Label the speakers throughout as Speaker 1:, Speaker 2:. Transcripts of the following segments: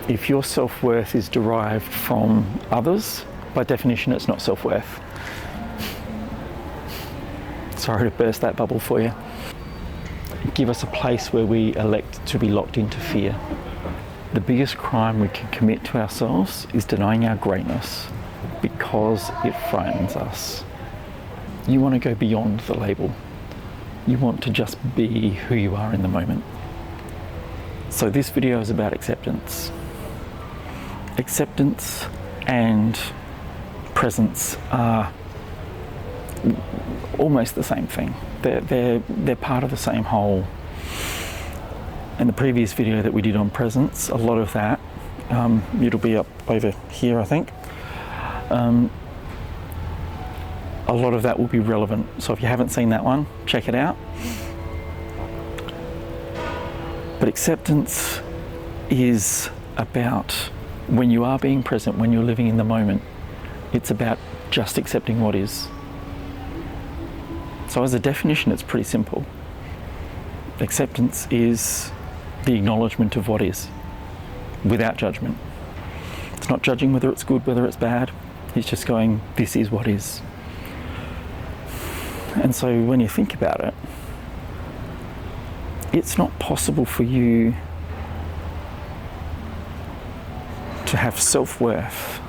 Speaker 1: If your self-worth is derived from others, by definition it's not self-worth. Sorry to burst that bubble for you. Give us a place where we elect to be locked into fear. The biggest crime we can commit to ourselves is denying our greatness because it frightens us. You want to go beyond the label. You want to just be who you are in the moment. So this video is about acceptance. Acceptance and presence are almost the same thing. They're part of the same whole. In the previous video that we did on presence, a lot of that, it'll be up over here I think, a lot of that will be relevant. So if you haven't seen that one, check it out. But acceptance is about when you are being present, when you're living in the moment, it's about just accepting what is. So as a definition, it's pretty simple. Acceptance is the acknowledgement of what is, without judgment. It's not judging whether it's good, whether it's bad. It's just going, this is what is. And so when you think about it, it's not possible for you to have self-worth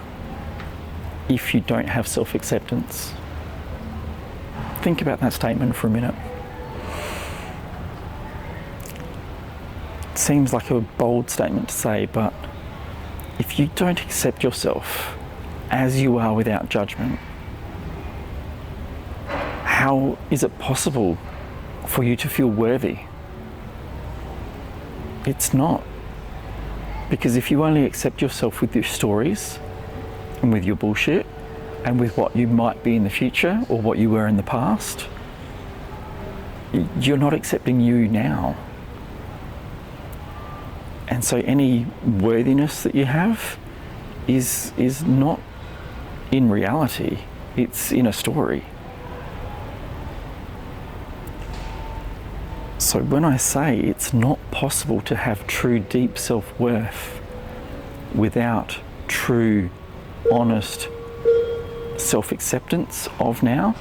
Speaker 1: if you don't have self-acceptance. Think about that statement for a minute. It seems like a bold statement to say, but if you don't accept yourself as you are without judgment, how is it possible for you to feel worthy? It's not. Because if you only accept yourself with your stories and with your bullshit and with what you might be in the future or what you were in the past, you're not accepting you now. And so any worthiness that you have is not in reality, it's in a story. So when I say it's not possible to have true deep self-worth without true, honest self-acceptance of now,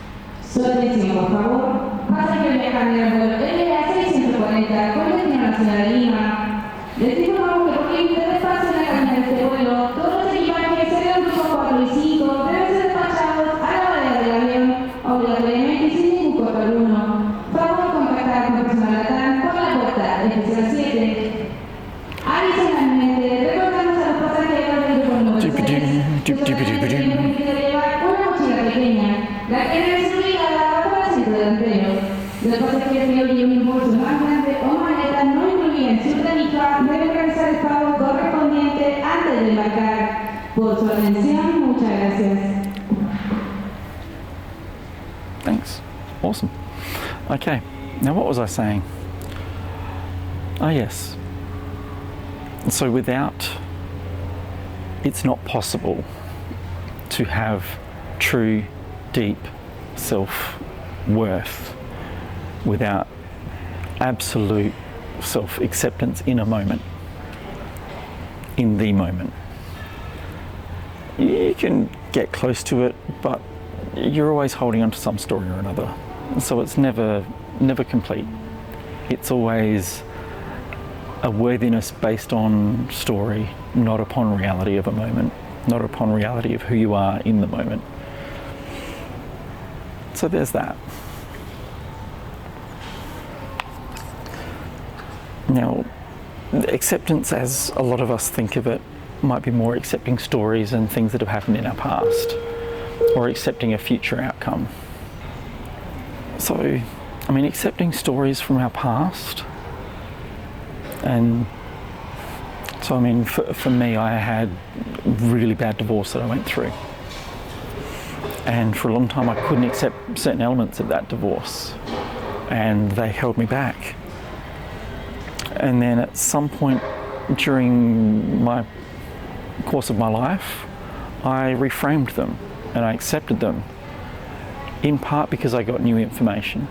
Speaker 1: Thanks. Awesome. Okay, now what was I saying? Oh yes. So it's not possible to have true, deep self-worth without absolute self-acceptance in a moment, in the moment. You can get close to it, but you're always holding on to some story or another. So it's never complete. It's always a worthiness based on story, not upon reality of a moment, not upon reality of who you are in the moment. So there's that. Now, acceptance, as a lot of us think of it, might be more accepting stories and things that have happened in our past, or accepting a future outcome. So, I mean, accepting stories from our past, and so I mean, for me, I had a really bad divorce that I went through. And for a long time, I couldn't accept certain elements of that divorce, and they held me back. And then at some point during my course of my life, I reframed them and I accepted them, in part because I got new information.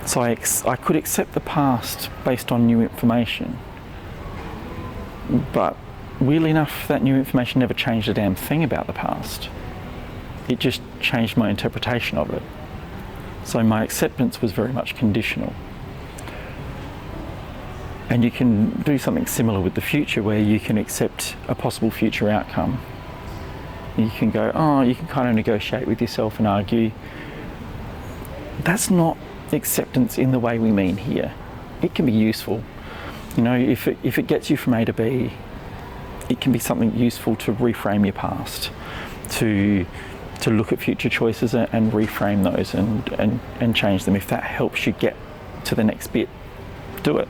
Speaker 1: So I could accept the past based on new information, But weirdly enough, that new information never changed a damn thing about the past. It just changed my interpretation of it. So my acceptance was very much conditional. And you can do something similar with the future, where you can accept a possible future outcome. You can go, oh, you can kind of negotiate with yourself and argue. That's not acceptance in the way we mean here. It can be useful. You know, if it gets you from A to B, it can be something useful to reframe your past, to look at future choices and reframe those and change them. If that helps you get to the next bit, do it.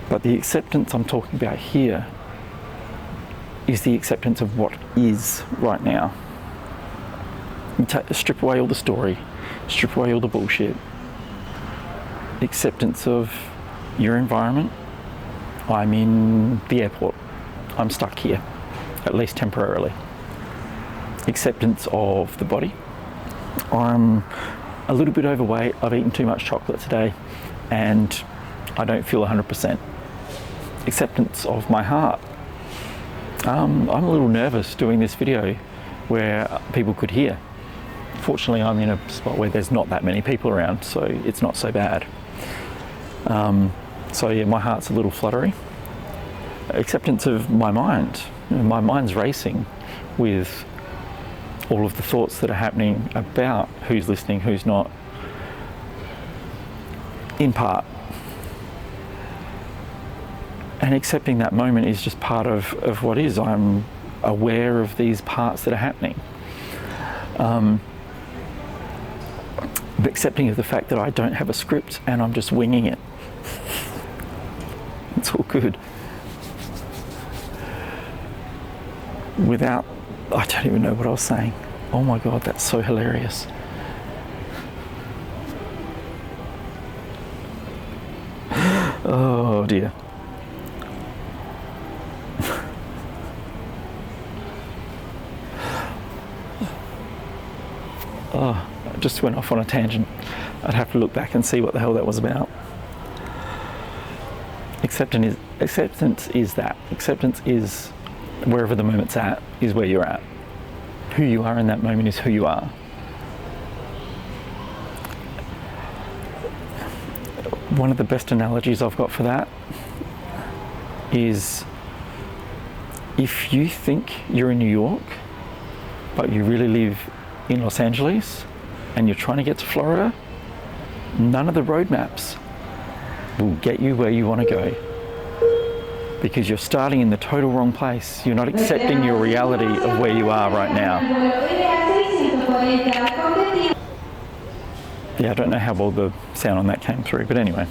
Speaker 1: But the acceptance I'm talking about here is the acceptance of what is right now. Strip away all the story, strip away all the bullshit. Acceptance of your environment. I'm in the airport. I'm stuck here, at least temporarily. Acceptance of the body. I'm a little bit overweight. I've eaten too much chocolate today and I don't feel 100%. Acceptance of my heart. I'm a little nervous doing this video where people could hear. Fortunately, I'm in a spot where there's not that many people around, so it's not so bad. So yeah, my heart's a little fluttery. Acceptance of my mind. You know, my mind's racing with all of the thoughts that are happening about who's listening, who's not, in part. And accepting that moment is just part of what is. I'm aware of these parts that are happening. But accepting of the fact that I don't have a script and I'm just winging it. It's all good. Without, I don't even know what I was saying. Oh my God, that's so hilarious. Oh dear. Oh, I just went off on a tangent. I'd have to look back and see what the hell that was about. Acceptance is that. Acceptance is wherever the moment's at, is where you're at. Who you are in that moment is who you are. One of the best analogies I've got for that is, if you think you're in New York, but you really live in Los Angeles and you're trying to get to Florida, none of the road maps will get you where you want to go, because you're starting in the total wrong place. You're not accepting your reality of where you are right now. Yeah, I don't know how well the sound on that came through, but anyway.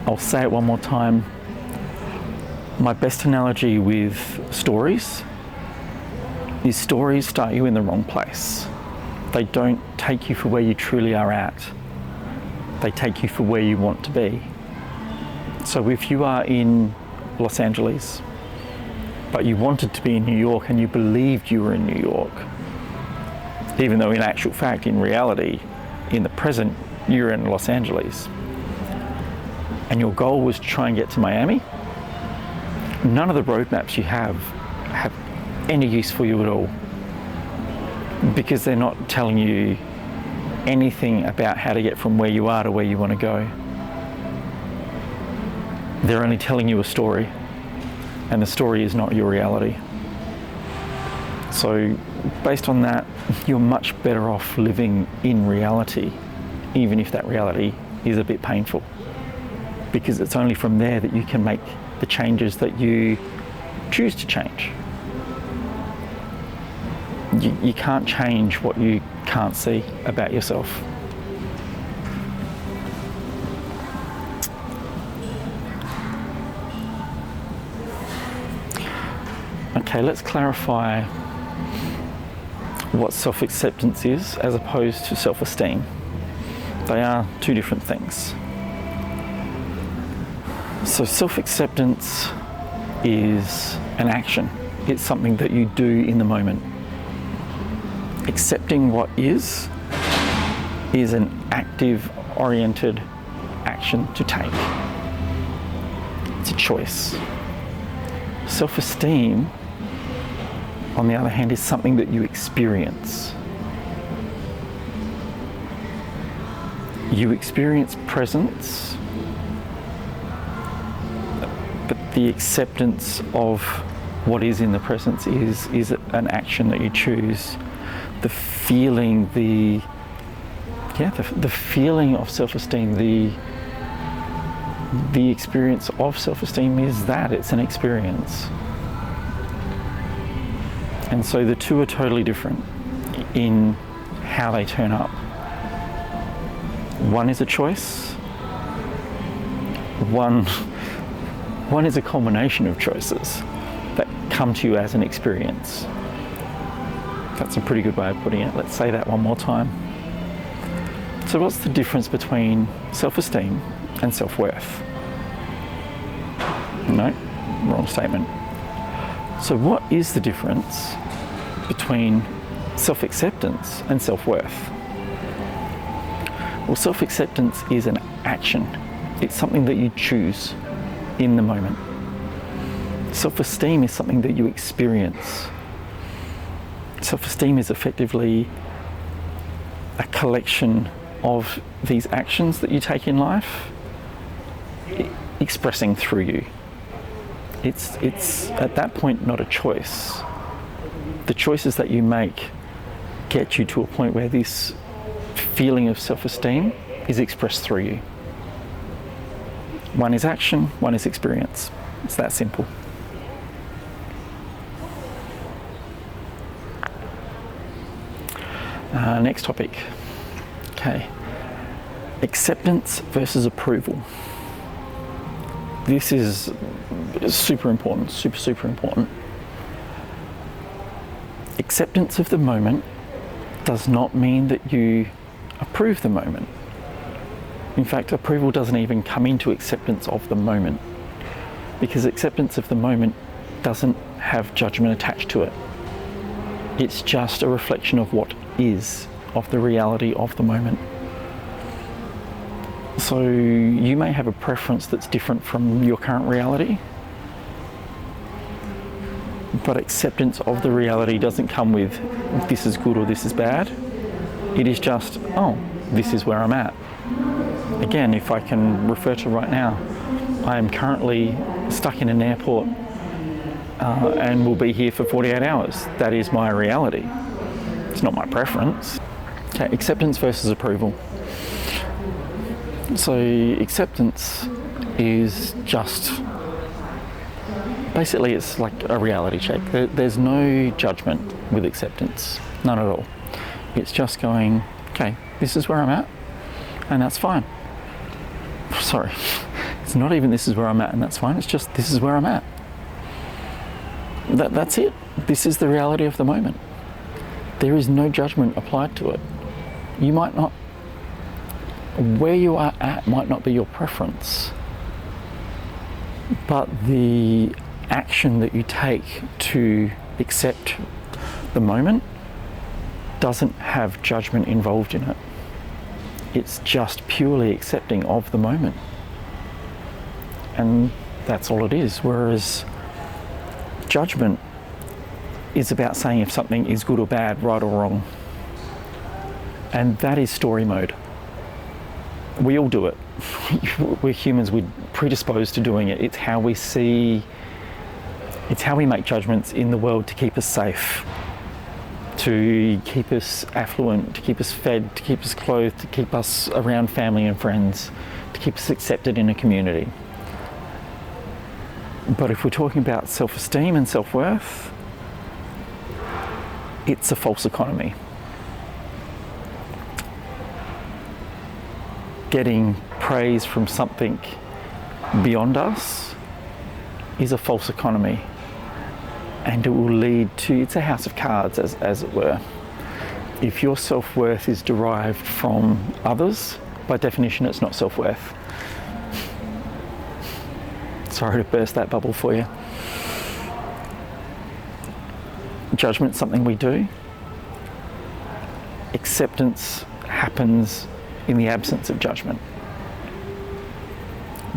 Speaker 1: I'll say it one more time. My best analogy with stories is stories start you in the wrong place. They don't take you for where you truly are at. They take you for where you want to be. So if you are in Los Angeles, but you wanted to be in New York and you believed you were in New York, even though in actual fact, in reality, in the present, you're in Los Angeles, and your goal was to try and get to Miami, none of the roadmaps you have any use for you at all, because they're not telling you anything about how to get from where you are to where you want to go. They're only telling you a story, and the story is not your reality. So based on that, you're much better off living in reality, even if that reality is a bit painful, because it's only from there that you can make the changes that you choose to change. You can't change what you can't see about yourself. Okay, let's clarify what self-acceptance is as opposed to self-esteem. They are two different things. So self-acceptance is an action. It's something that you do in the moment. Accepting what is an active-oriented action to take. a choice. Self-esteem, on the other hand, is something that you experience. You experience presence, but the acceptance of what is in the presence is an action that you choose. The feeling, the feeling of self-esteem, the experience of self-esteem is that, it's an experience. And so the two are totally different in how they turn up. One is a choice. One is a combination of choices that come to you as an experience. That's a pretty good way of putting it. Let's say that one more time. So what's the difference between self-esteem and self-worth? No, wrong statement. So what is the difference between self-acceptance and self-worth? Well, self-acceptance is an action. It's something that you choose in the moment. Self-esteem is something that you experience. Self-esteem is effectively a collection of these actions that you take in life, expressing through you. It's at that point not a choice. The choices that you make get you to a point where this feeling of self-esteem is expressed through you. One is action, one is experience. It's that simple. Next topic. Okay. Acceptance versus approval. This is super important, super important. Acceptance of the moment does not mean that you approve the moment. In fact, approval doesn't even come into acceptance of the moment, because acceptance of the moment doesn't have judgment attached to it. It's just a reflection of what is, of the reality of the moment. So you may have a preference that's different from your current reality, but acceptance of the reality doesn't come with this is good or this is bad. It is just, oh, this is where I'm at. Again, if I can refer to right now, I am currently stuck in an airport and will be here for 48 hours. That is my reality. It's not my preference. Okay, acceptance versus approval. So acceptance is just, basically it's like a reality check. There's no judgment with acceptance, none at all. It's just going, okay, this is where I'm at, and that's fine. Sorry, it's not even this is where I'm at and that's fine, it's just this is where I'm at. That's it. This is the reality of the moment. There is no judgment applied to it. You might not, where you are at might not be your preference, but the action that you take to accept the moment doesn't have judgment involved in it. It's just purely accepting of the moment. And that's all it is. Whereas judgment is about saying if something is good or bad, right or wrong. And that is story mode. We all do it. We're humans, we're predisposed to doing it. It's how we see, it's how we make judgments in the world to keep us safe, to keep us affluent, to keep us fed, to keep us clothed, to keep us around family and friends, to keep us accepted in a community. But if we're talking about self-esteem and self-worth, it's a false economy. Getting praise from something beyond us is a false economy, and it will lead to, it's a house of cards as it were. If your self-worth is derived from others, by definition it's not self-worth. Sorry to burst that bubble for you. Judgment's something we do. Acceptance happens in the absence of judgment.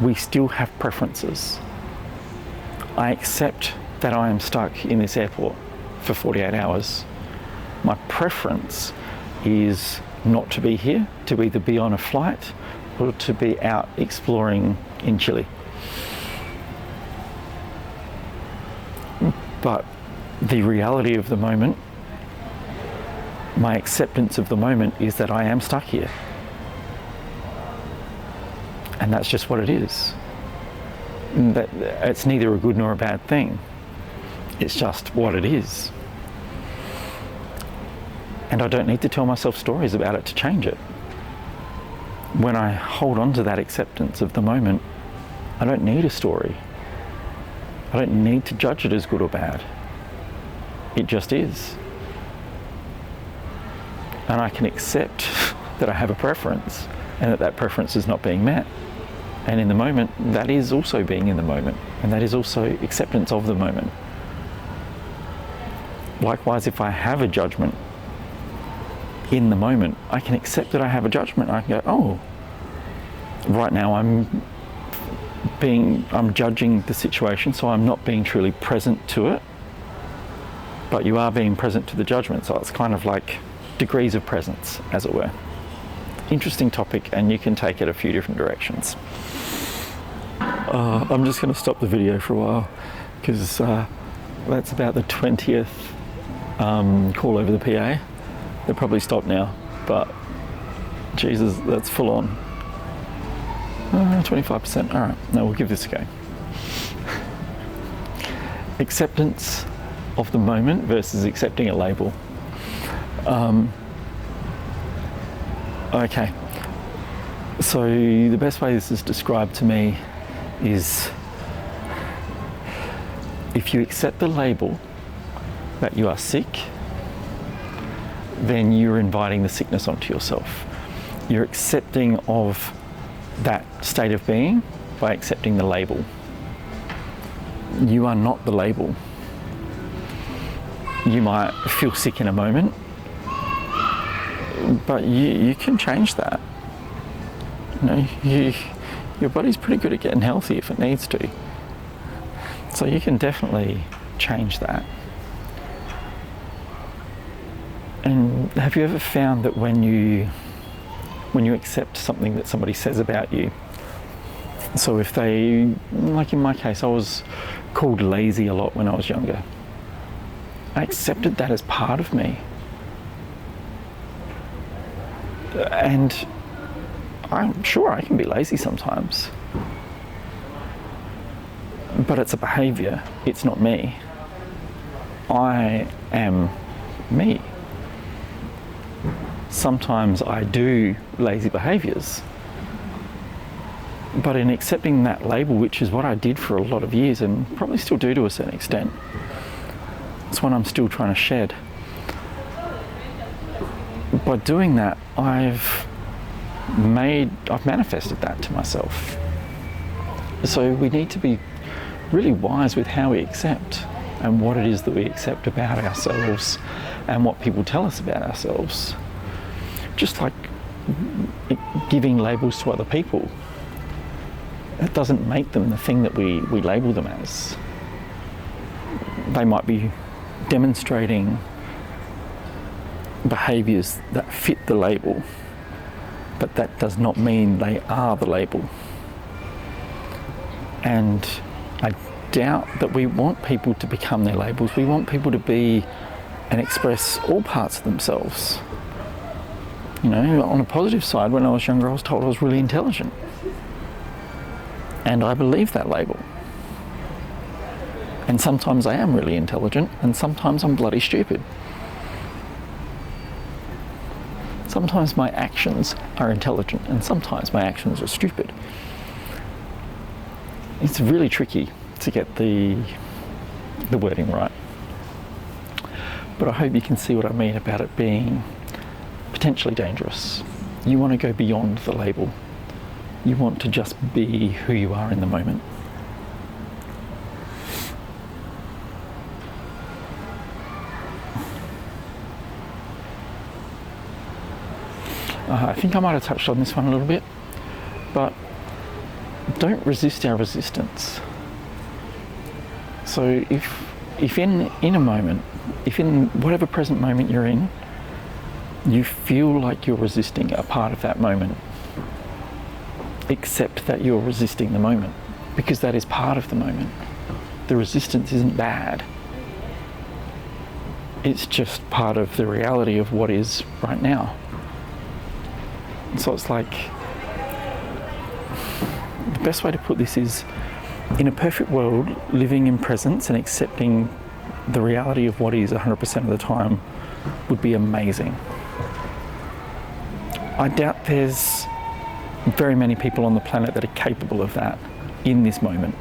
Speaker 1: We still have preferences. I accept that I am stuck in this airport for 48 hours. My preference is not to be here, to either be on a flight or to be out exploring in Chile. But the reality of the moment, my acceptance of the moment, is that I am stuck here. And that's just what it is. That it's neither a good nor a bad thing. It's just what it is. And I don't need to tell myself stories about it to change it. When I hold on to that acceptance of the moment, I don't need a story. I don't need to judge it as good or bad. It just is. And I can accept that I have a preference and that preference is not being met. And in the moment, that is also being in the moment, and that is also acceptance of the moment. Likewise, if I have a judgment in the moment, I can accept that I have a judgment. I can go, oh, right now I'm judging the situation, so I'm not being truly present to it, but you are being present to the judgment. So it's kind of like degrees of presence, as it were. Interesting topic, and you can take it a few different directions. I'm just going to stop the video for a while because that's about the 20th call over the PA. They're probably stopped now, but Jesus, that's full on. 25%. All right, no, we'll give this a go. Acceptance of the moment versus accepting a label. Okay, so the best way this is described to me is if you accept the label that you are sick, then you're inviting the sickness onto yourself. You're accepting of that state of being by accepting the label. You are not the label. You might feel sick in a moment, but you can change that. You know, your body's pretty good at getting healthy if it needs to. So you can definitely change that. And have you ever found that when you accept something that somebody says about you, so if they, like in my case, I was called lazy a lot when I was younger. I accepted that as part of me. And I'm sure I can be lazy sometimes. But it's a behaviour, it's not me. I am me. Sometimes I do lazy behaviours. But in accepting that label, which is what I did for a lot of years and probably still do to a certain extent, it's one I'm still trying to shed. By doing that, I've manifested that to myself. So we need to be really wise with how we accept and what it is that we accept about ourselves and what people tell us about ourselves. Just like giving labels to other people, it doesn't make them the thing that we label them as. They might be demonstrating behaviours that fit the label, but that does not mean they are the label. And I doubt that we want people to become their labels. We want people to be and express all parts of themselves. You know, on a positive side, when I was younger, I was told I was really intelligent. And I believe that label. And sometimes I am really intelligent, and sometimes I'm bloody stupid. Sometimes my actions are intelligent, and sometimes my actions are stupid. It's really tricky to get the wording right. But I hope you can see what I mean about it being potentially dangerous. You want to go beyond the label. You want to just be who you are in the moment. I think I might have touched on this one a little bit, but don't resist our resistance. So if in a moment, if in whatever present moment you're in, you feel like you're resisting a part of that moment, accept that you're resisting the moment, because that is part of the moment. The resistance isn't bad. It's just part of the reality of what is right now. So it's like, the best way to put this is, in a perfect world, living in presence and accepting the reality of what is 100% of the time would be amazing. I doubt there's very many people on the planet that are capable of that in this moment,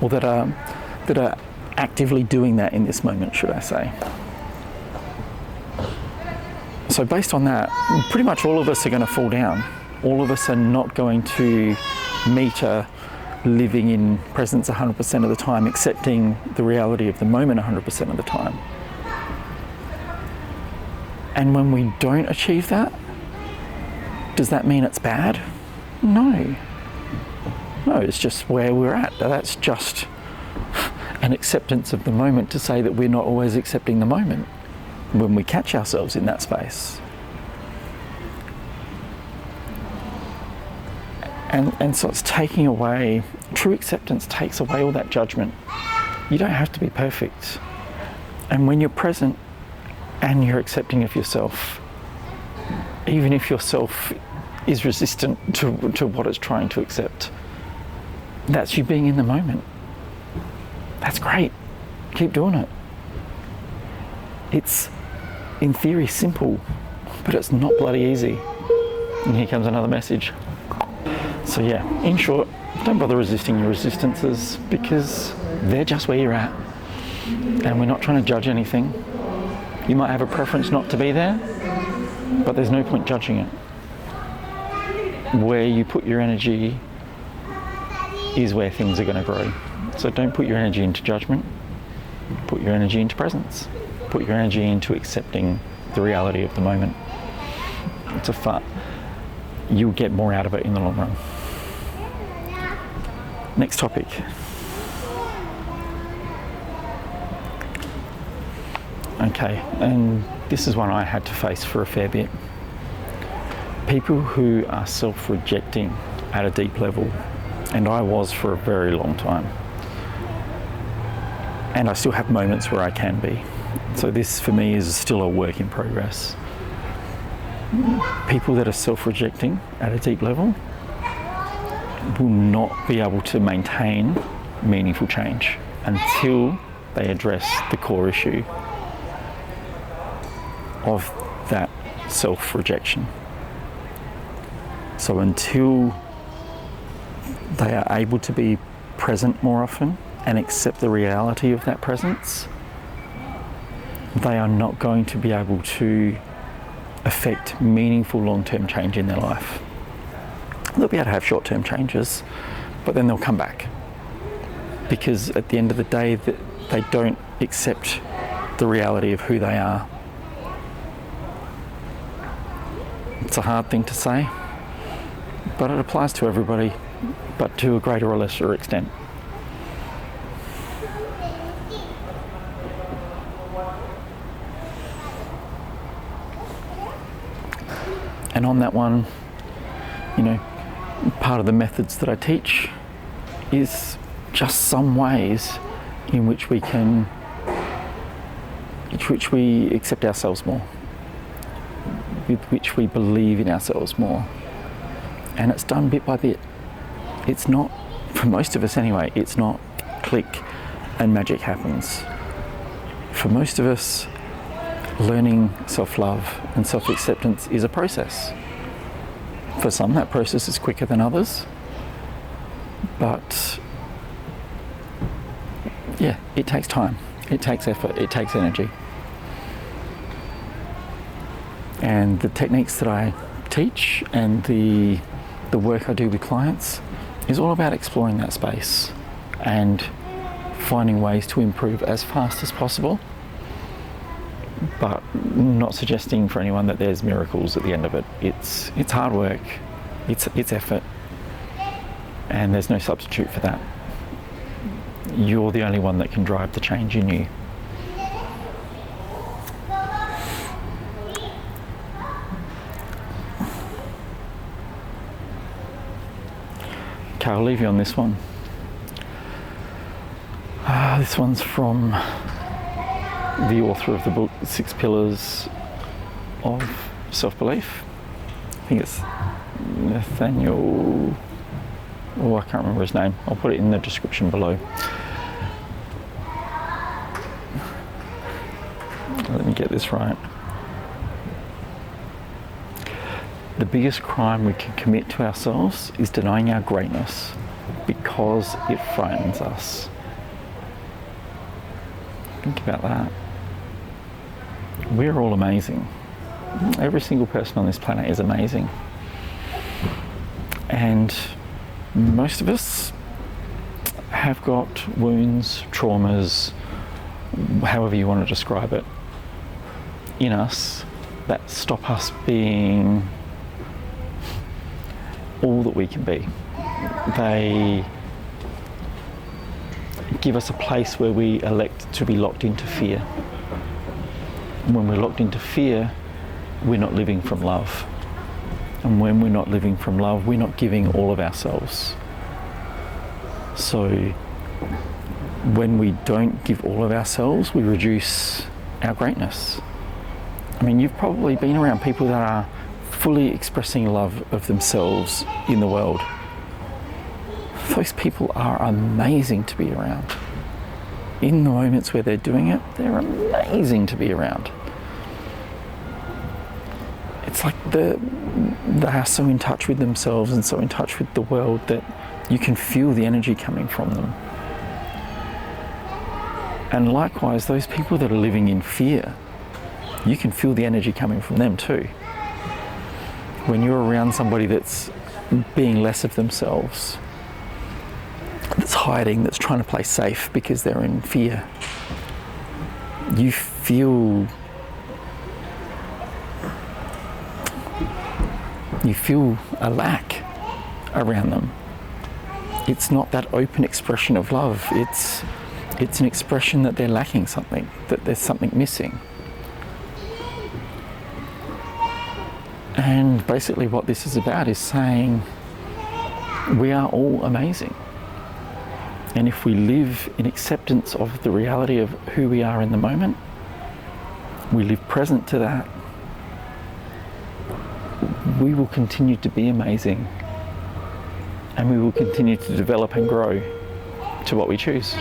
Speaker 1: or that are actively doing that in this moment, should I say. So based on that, pretty much all of us are going to fall down. All of us are not going to meter living in presence 100% of the time, accepting the reality of the moment 100% of the time. And when we don't achieve that, does that mean it's bad? No. No, it's just where we're at. That's just an acceptance of the moment, to say that we're not always accepting the moment when we catch ourselves in that space. And so it's taking away, true acceptance takes away all that judgment. You don't have to be perfect. And when you're present and you're accepting of yourself, even if yourself is resistant to what it's trying to accept, that's you being in the moment. That's great. Keep doing it. It's, in theory, simple, but it's not bloody easy. And here comes another message. So yeah, in short, don't bother resisting your resistances, because they're just where you're at. And we're not trying to judge anything. You might have a preference not to be there, but there's no point judging it. Where you put your energy is where things are going to grow. So don't put your energy into judgment. Put your energy into presence. Put your energy into accepting the reality of the moment. It's a fun. You'll get more out of it in the long run. Next topic. Okay, and this is one I had to face for a fair bit. People who are self-rejecting at a deep level, and I was for a very long time. And I still have moments where I can be. So this for me is still a work in progress. People that are self-rejecting at a deep level will not be able to maintain meaningful change until they address the core issue of that self-rejection. So until they are able to be present more often and accept the reality of that presence, they are not going to be able to affect meaningful long-term change in their life. They'll be able to have short-term changes, but then they'll come back. Because at the end of the day, they don't accept the reality of who they are. It's a hard thing to say, but it applies to everybody, but to a greater or lesser extent. And on that one, part of the methods that I teach is just some ways in which we accept ourselves more, with which we believe in ourselves more. And it's done bit by bit. It's not, for most of us anyway, it's not click and magic happens. For most of us, learning self-love and self-acceptance is a process. For some, that process is quicker than others, but yeah, it takes time, it takes effort, it takes energy. And the techniques that I teach and the work I do with clients is all about exploring that space and finding ways to improve as fast as possible, but not suggesting for anyone that there's miracles at the end of it. It's hard work, it's effort, and there's no substitute for that. You're the only one that can drive the change in you. Okay, I'll leave you on this one. This one's from the author of the book 6 Pillars of Self-Belief. I think it's Nathaniel, I can't remember his name. I'll put it in the description below. Let me get this right. The biggest crime we can commit to ourselves is denying our greatness because it frightens us. Think about that. We're all amazing. Every single person on this planet is amazing. And most of us have got wounds, traumas, however you want to describe it, in us that stop us being all that we can be. They give us a place where we elect to be locked into fear. And when we're locked into fear, we're not living from love. And when we're not living from love, we're not giving all of ourselves. So when we don't give all of ourselves, we reduce our greatness. I mean, you've probably been around people that are fully expressing love of themselves in the world. Those people are amazing to be around. In the moments where they're doing it, they're amazing to be around. It's like they are so in touch with themselves and so in touch with the world that you can feel the energy coming from them. And likewise, those people that are living in fear, you can feel the energy coming from them too. When you're around somebody that's being less of themselves, that's hiding, that's trying to play safe because they're in fear, you feel a lack around them. It's not that open expression of love. It's an expression that they're lacking something, that there's something missing. And basically what this is about is saying we are all amazing. And if we live in acceptance of the reality of who we are in the moment, we live present to that, we will continue to be amazing. And we will continue to develop and grow to what we choose.